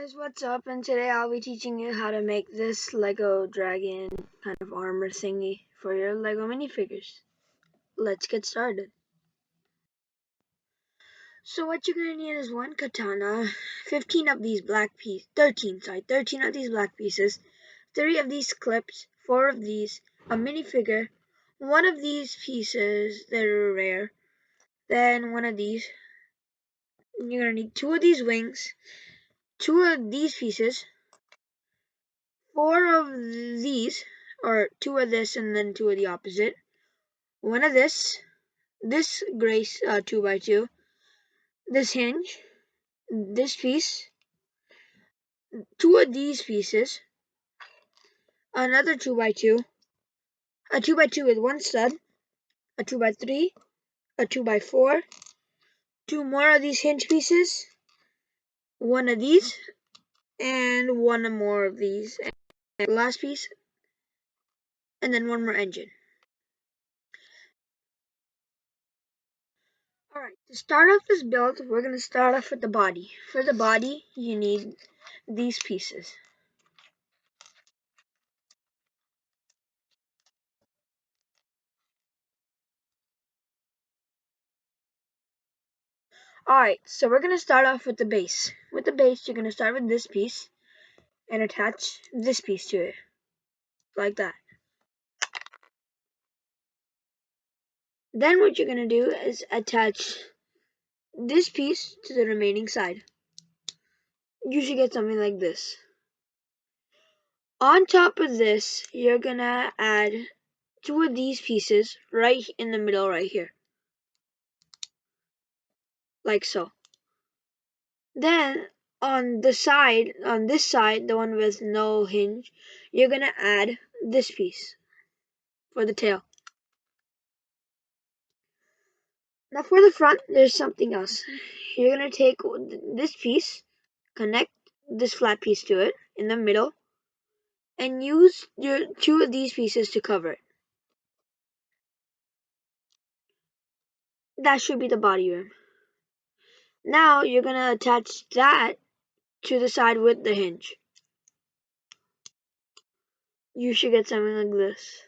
Guys, what's up? And today I'll be teaching you how to make this Lego dragon kind of armor thingy for your Lego minifigures. Let's get started. So what you're gonna need is one katana, 15 of these black pieces, 13 of these black pieces, 3 of these clips, 4 of these, a minifigure, 1 of these pieces that are rare, then 1 of these. You're gonna need 2 of these wings, 2 of these pieces, 4 of these, or 2 of this and then 2 of the opposite, 1 of this gray 2x2, this hinge, this piece, 2 of these pieces, another 2x2, a 2x2 with 1 stud, a 2x3, a 2x4, 2 more of these hinge pieces, 1 of these, and 1 more of these, and the last piece, and then 1 more engine. Alright, to start off this build, we're going to start off with the body. For the body, you need these pieces. Alright, so we're going to start off with the base. With the base, you're going to start with this piece and attach this piece to it, like that. Then what you're going to do is attach this piece to the remaining side. You should get something like this. On top of this, you're going to add 2 of these pieces right in the middle right here, like so. Then on this side, the one with no hinge, you're going to add this piece for the tail. Now for the front, there's something else. You're going to take this piece, connect this flat piece to it in the middle, and use your 2 of these pieces to cover it. That should be the body rim. Now you're going to attach that to the side with the hinge. You should get something like this.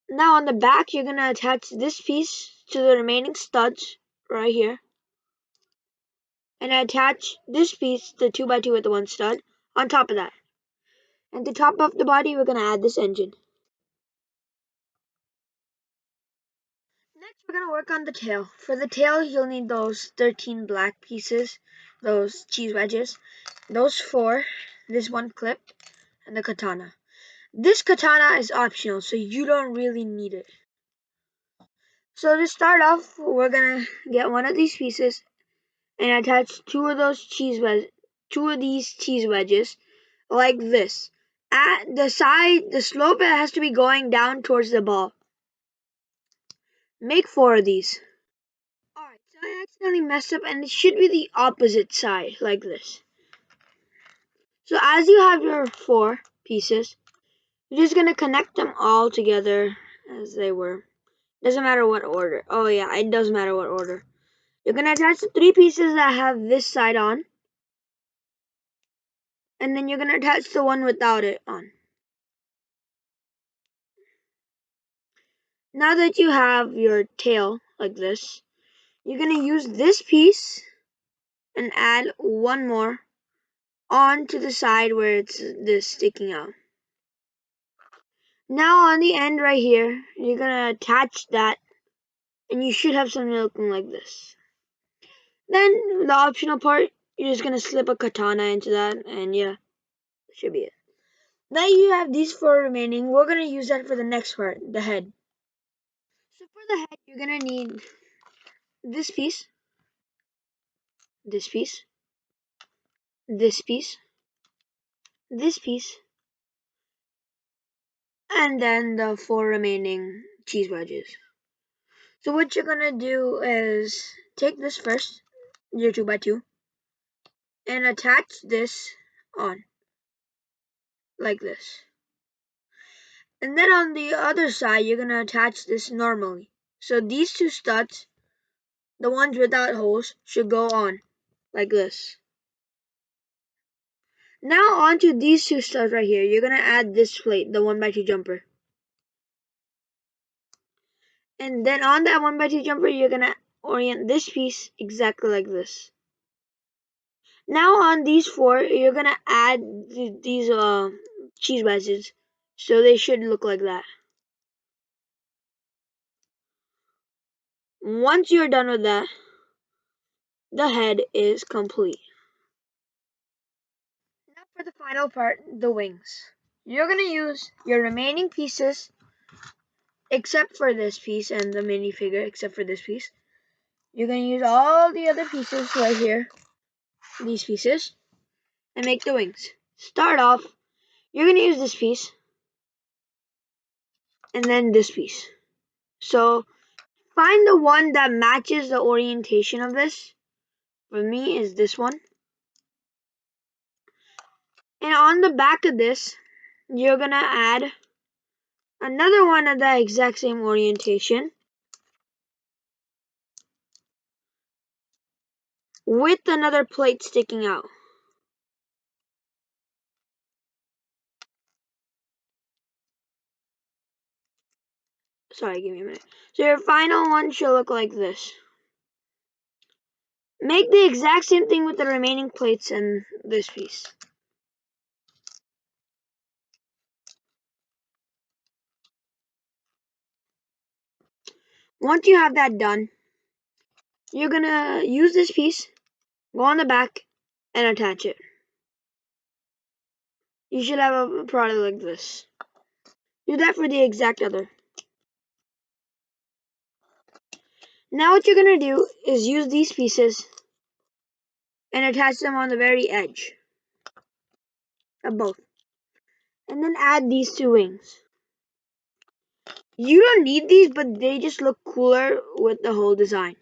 Now on the back, you're going to attach this piece to the remaining studs right here. And attach this piece, the 2x2 with the 1 stud, on top of that. And to top off the body, we're going to add this engine. Next, we're going to work on the tail. For the tail, you'll need those 13 black pieces, those cheese wedges, those 4, this 1 clip, and the katana. This katana is optional, so you don't really need it. So to start off, we're going to get 1 of these pieces and attach 2 of these cheese wedges like this. At the side, the slope, it has to be going down towards the ball. Make 4 of these. Alright, so I accidentally messed up, and it should be the opposite side, like this. So as you have your 4 pieces, you're just going to connect them all together as they were. Doesn't matter what order. Oh yeah, it does matter what order. You're going to attach the 3 pieces that have this side on, and then you're going to attach the one without it on. Now that you have your tail like this, you're going to use this piece and add 1 more on to the side where it's this sticking out. Now on the end right here, you're going to attach that, and you should have something looking like this. Then the optional part, you're just going to slip a katana into that, and yeah, that should be it. Now you have these 4 remaining. We're going to use that for the next part, the head. So for the head, you're going to need this piece, this piece, this piece, this piece, and then the 4 remaining cheese wedges. So what you're gonna do is take this first, your 2x2, and attach this on, like this. And then on the other side, you're gonna attach this normally. So these 2 studs the ones without holes should go on, like this. Now onto these two studs right here, you're going to add this plate, the 1x2 jumper. And then on that 1x2 jumper, you're going to orient this piece exactly like this. Now on these four, you're going to add these cheese wedges. So they should look like that. Once you're done with that, the head is complete. Now for the final part, the wings. You're going to use your remaining pieces, except for this piece and the minifigure, except for this piece. You're going to use all the other pieces right here, these pieces, and make the wings. Start off, you're going to use this piece, and then this piece. So find the one that matches the orientation of this. For me is this one. And on the back of this, you're going to add another one of the exact same orientation with another plate sticking out. Sorry, give me a minute. So your final one should look like this. Make the exact same thing with the remaining plates and this piece. Once you have that done, you're going to use this piece, go on the back, and attach it. You should have a product like this. Do that for the exact other. Now what you're going to do is use these pieces and attach them on the very edge of both. And then add these two wings. You don't need these, but they just look cooler with the whole design.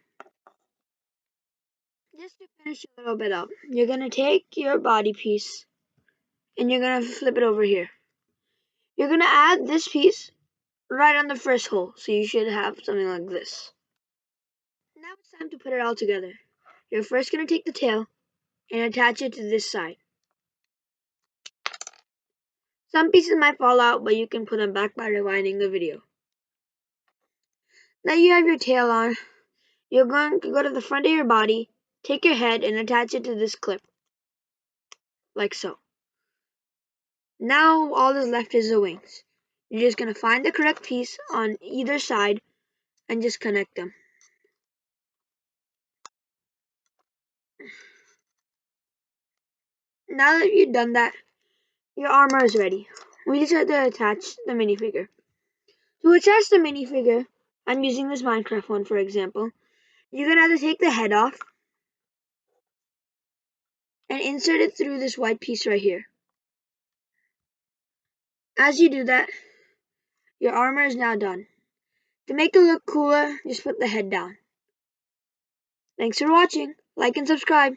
Just to finish a little bit up, you're going to take your body piece and you're going to flip it over here. You're going to add this piece right on the first hole, so you should have something like this. Now it's time to put it all together. You're first going to take the tail and attach it to this side. Some pieces might fall out, but you can put them back by rewinding the video. Now you have your tail on. You're going to go to the front of your body, take your head and attach it to this clip, like so. Now all that's left is the wings. You're just going to find the correct piece on either side and just connect them. Now that you've done that, your armor is ready. We just have to attach the minifigure. To attach the minifigure, I'm using this Minecraft one for example. You're going to have to take the head off and insert it through this white piece right here. As you do that, your armor is now done. To make it look cooler, just put the head down. Thanks for watching. Like and subscribe.